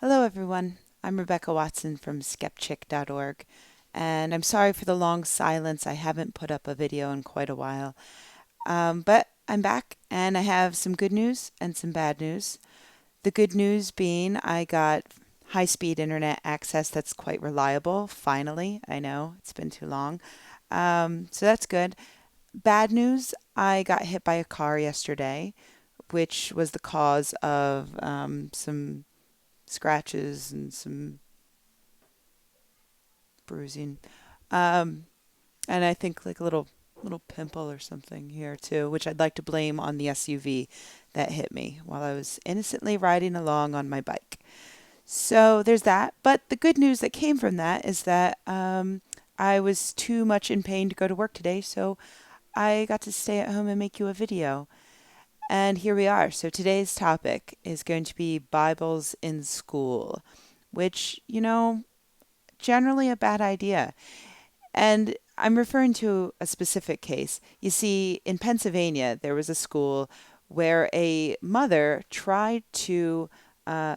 Hello, everyone. I'm Rebecca Watson from skepchick.org, and I'm sorry for the long silence. I haven't put up a video in quite a while, but I'm back, and I have some good news and some bad news. The good news being I got high-speed internet access that's quite reliable, finally. I know it's been too long. So that's good. Bad news, I got hit by a car yesterday, which was the cause of some scratches and some bruising. Um, and I think like a little pimple or something here too, which I'd like to blame on the SUV that hit me while I was innocently riding along on my bike. So there's that. But the good news that came from that is that I was too much in pain to go to work today, so I got to stay at home and make you a video. And here we are. So today's topic is going to be Bibles in school, which, generally a bad idea. And I'm referring to a specific case. You see, in Pennsylvania, there was a school where a mother tried to uh,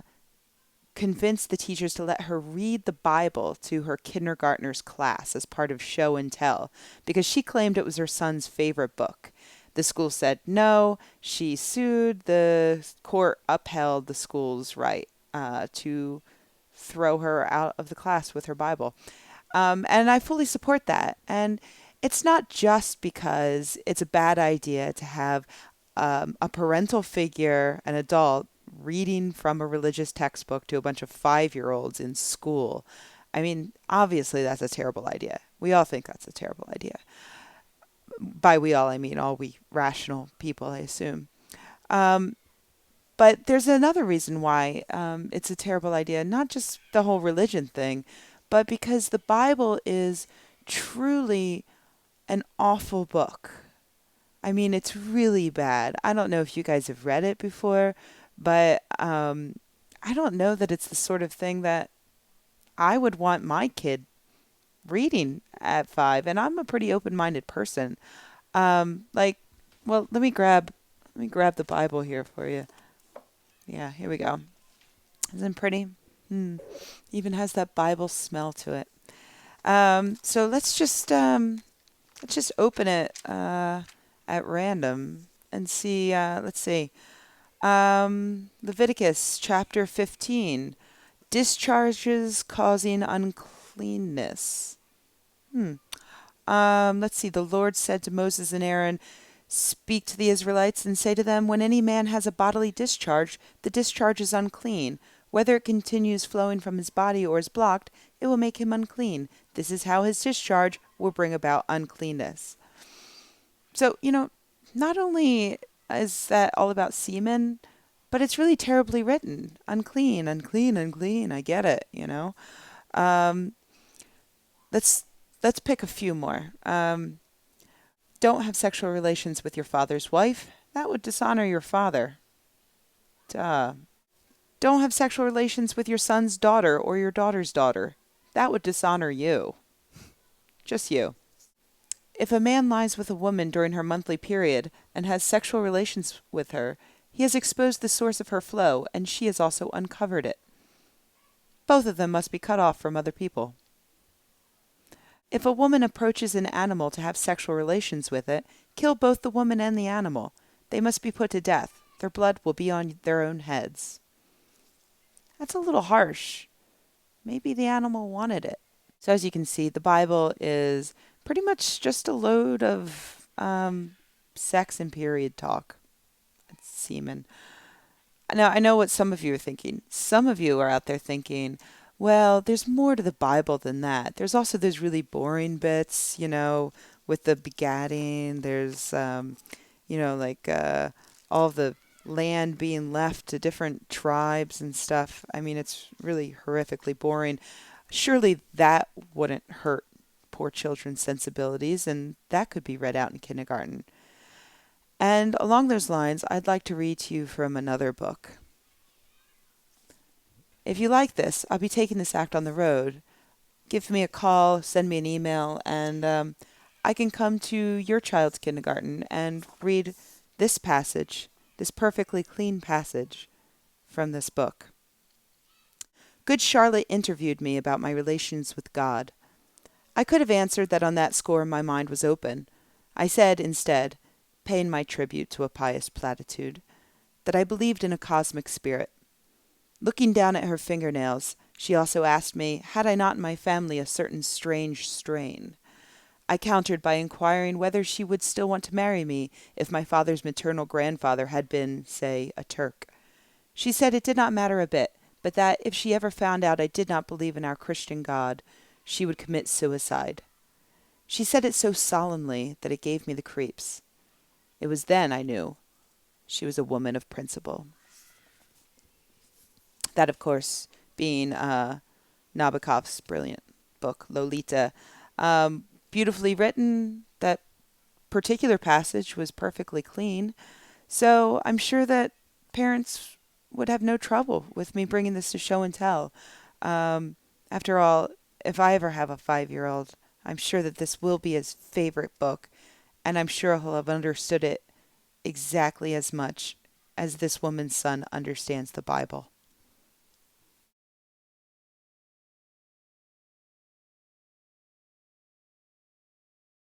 convince the teachers to let her read the Bible to her kindergartner's class as part of show and tell because she claimed it was her son's favorite book. The school said no. She sued. The court upheld the school's right to throw her out of the class with her Bible. And I fully support that. And it's not just because it's a bad idea to have a parental figure, an adult, reading from a religious textbook to a bunch of 5-year-olds in school. I mean, obviously, that's a terrible idea. We all think that's a terrible idea. By we all, I mean all we rational people, I assume. Um, but there's another reason why it's a terrible idea, not just the whole religion thing, but because the Bible is truly an awful book. I mean, it's really bad. I don't know if you guys have read it before, but I don't know that it's the sort of thing that I would want my kid reading at 5. And I'm a pretty open-minded person. Like, well, let me grab the Bible here for you. Yeah, here we go. Isn't it pretty? Hmm. Even has that Bible smell to it. So let's just open it at random and see. Let's see. Leviticus chapter 15, discharges causing uncleanness. Hmm. Let's see. The Lord said to Moses and Aaron, "Speak to the Israelites and say to them, when any man has a bodily discharge, the discharge is unclean. Whether it continues flowing from his body or is blocked, it will make him unclean. This is how his discharge will bring about uncleanness." So, not only is that all about semen, but it's really terribly written. Unclean, unclean, unclean. I get it. Um, let's let's pick a few more. Don't have sexual relations with your father's wife. That would dishonor your father. Duh. Don't have sexual relations with your son's daughter or your daughter's daughter. That would dishonor you. Just you. If a man lies with a woman during her monthly period and has sexual relations with her, he has exposed the source of her flow, and she has also uncovered it. Both of them must be cut off from other people. If a woman approaches an animal to have sexual relations with it, kill both the woman and the animal. They must be put to death. Their blood will be on their own heads. That's a little harsh. Maybe the animal wanted it. So as you can see, the Bible is pretty much just a load of sex and period talk. It's semen. Now, I know what some of you are thinking. Some of you are out there thinking, well, there's more to the Bible than that. There's also those really boring bits, with the begatting. There's, like all the land being left to different tribes and stuff. I mean, it's really horrifically boring. Surely that wouldn't hurt poor children's sensibilities, and that could be read out in kindergarten. And along those lines, I'd like to read to you from another book. If you like this, I'll be taking this act on the road. Give me a call, send me an email, and I can come to your child's kindergarten and read this passage, this perfectly clean passage from this book. Good Charlotte interviewed me about my relations with God. I could have answered that on that score my mind was open. I said, instead, paying my tribute to a pious platitude, that I believed in a cosmic spirit. Looking down at her fingernails, she also asked me, had I not in my family a certain strange strain? I countered by inquiring whether she would still want to marry me if my father's maternal grandfather had been, say, a Turk. She said it did not matter a bit, but that if she ever found out I did not believe in our Christian God, she would commit suicide. She said it so solemnly that it gave me the creeps. It was then I knew she was a woman of principle. That, of course, being Nabokov's brilliant book, Lolita. Beautifully written. That particular passage was perfectly clean. So I'm sure that parents would have no trouble with me bringing this to show and tell. Um, After all, if I ever have a 5-year-old, I'm sure that this will be his favorite book, and I'm sure he'll have understood it exactly as much as this woman's son understands the Bible.